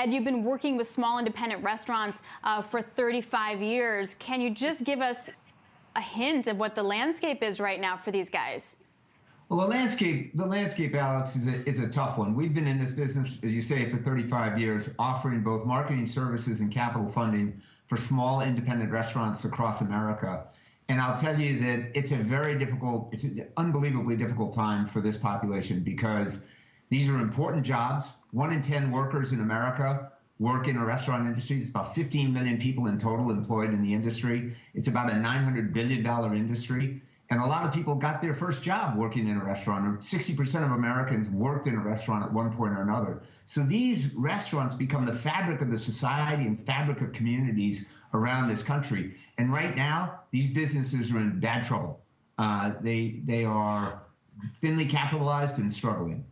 And you've been working with small independent restaurants for 35 years. Can you just give us a hint of what the landscape is right now for these guys? Well, the landscape, Alex, is a tough one. We've been in this business, as you say, for 35 years, offering both marketing services and capital funding for small independent restaurants across America. And I'll tell you that it's an unbelievably difficult time for this population because these are important jobs. 1 in 10 workers in America work in a restaurant industry. There's about 15 million people in total employed in the industry. It's about a $900 billion industry. And a lot of people got their first job working in a restaurant, or 60% of Americans worked in a restaurant at one point or another. So these restaurants become the fabric of the society and fabric of communities around this country. And right now, these businesses are in bad trouble. They are thinly capitalized and struggling.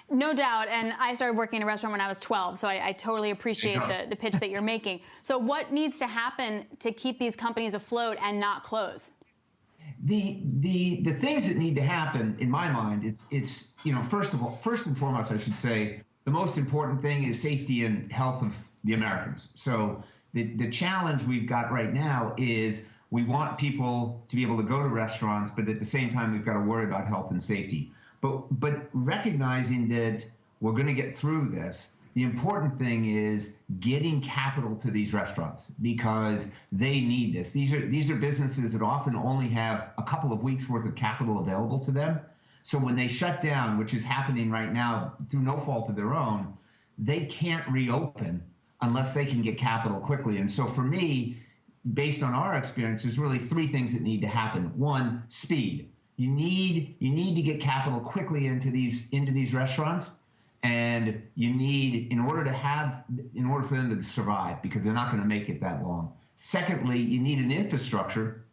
No doubt, and I started working in a restaurant when I was 12, so I totally appreciate the pitch that you're making. So what needs to happen to keep these companies afloat and not close? The things that need to happen, in my mind, it's first and foremost, I should say, the most important thing is safety and health of the Americans. So the challenge we've got right now is we want people to be able to go to restaurants, but at the same time, we've got to worry about health and safety. But recognizing that we're going to get through this, the important thing is getting capital to these restaurants because they need this. These are businesses that often only have a couple of weeks worth of capital available to them. So when they shut down, which is happening right now through no fault of their own, they can't reopen unless they can get capital quickly. And so for me, based on our experience, there's really 3 things that need to happen. 1, speed. You need to get capital quickly into these restaurants, and you need in order for them to survive, because they're not going to make it that long. Secondly, you need an infrastructure,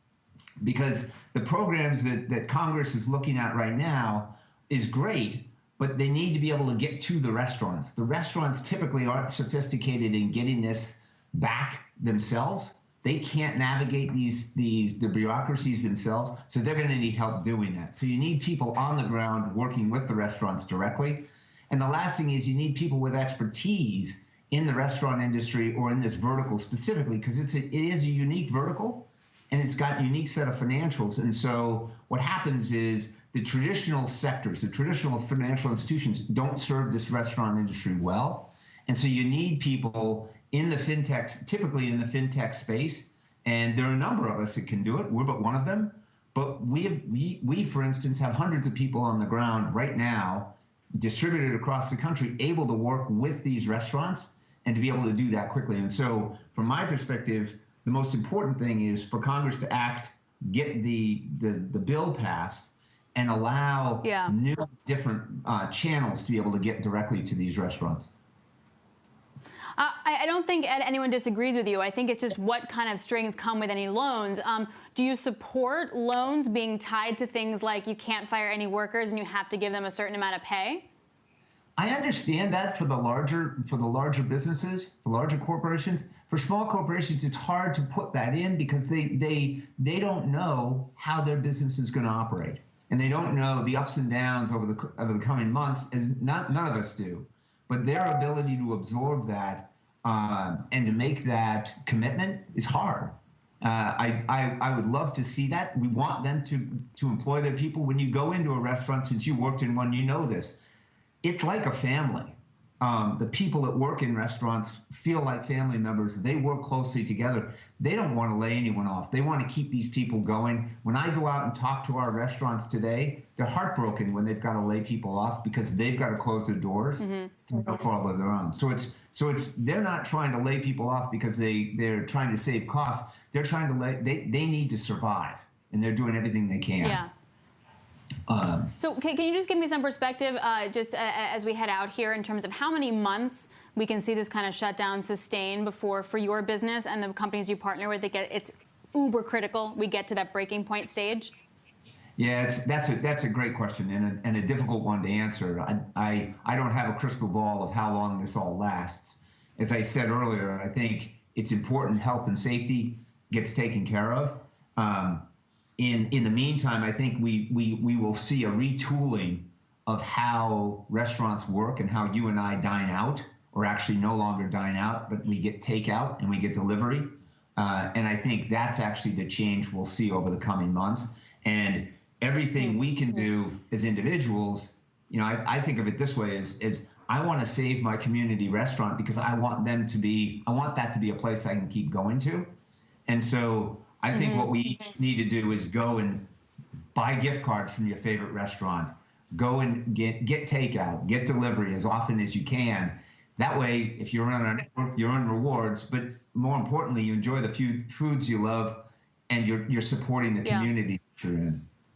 because the programs that Congress is looking at right now is great, but they need to be able to get to the restaurants. The restaurants typically aren't sophisticated in getting this back themselves. They can't navigate the bureaucracies themselves, so they're going to need help doing that. So you need people on the ground working with the restaurants directly. And the last thing is you need people with expertise in the restaurant industry or in this vertical specifically, because it is a unique vertical and it's got a unique set of financials. And so what happens is the traditional sectors, the traditional financial institutions don't serve this restaurant industry well. And so you need people in the fintech, typically in the fintech space, and there are a number of us that can do it. We're but one of them. But we, for instance, have hundreds of people on the ground right now, distributed across the country, able to work with these restaurants and to be able to do that quickly. And so, from my perspective, the most important thing is for Congress to act, get the bill passed, and allow new, different channels to be able to get directly to these restaurants. I don't think anyone disagrees with you. I think it's just what kind of strings come with any loans. Do you support loans being tied to things like you can't fire any workers and you have to give them a certain amount of pay? I understand that for the larger businesses, for larger corporations. For small corporations, it's hard to put that in because they don't know how their business is going to operate, and they don't know the ups and downs over the coming months, as none of us do. But their ability to absorb that and to make that commitment is hard. I would love to see that. We want them to employ their people. When you go into a restaurant, since you worked in one, you know this. It's like a family. The people that work in restaurants feel like family members. They work closely together. They don't want to lay anyone off. They want to keep these people going. When I go out and talk to our restaurants today, they're heartbroken when they've got to lay people off because they've got to close their doors to no fault of their own. So it's they're not trying to lay people off because they're trying to save costs. They're trying to they need to survive, and they're doing everything they can. Yeah. So can you just give me some perspective, just as we head out here, in terms of how many months we can see this kind of shutdown sustain before, for your business and the companies you partner with, it's uber critical, we get to that breaking point stage? Yeah, that's a great question and a difficult one to answer. I don't have a crystal ball of how long this all lasts. As I said earlier, I think it's important health and safety gets taken care of. In the meantime, I think we will see a retooling of how restaurants work and how you and I dine out, or actually no longer dine out, but we get takeout and we get delivery. And I think that's actually the change we'll see over the coming months. And everything we can do as individuals, you know, I think of it this way: is I want to save my community restaurant because I want that to be a place I can keep going to. And so I think what we each need to do is go and buy gift cards from your favorite restaurant, go and get takeout, get delivery as often as you can. That way, if you're on our network, you're on rewards, but more importantly, you enjoy the foods you love, and you're supporting the community that you're in.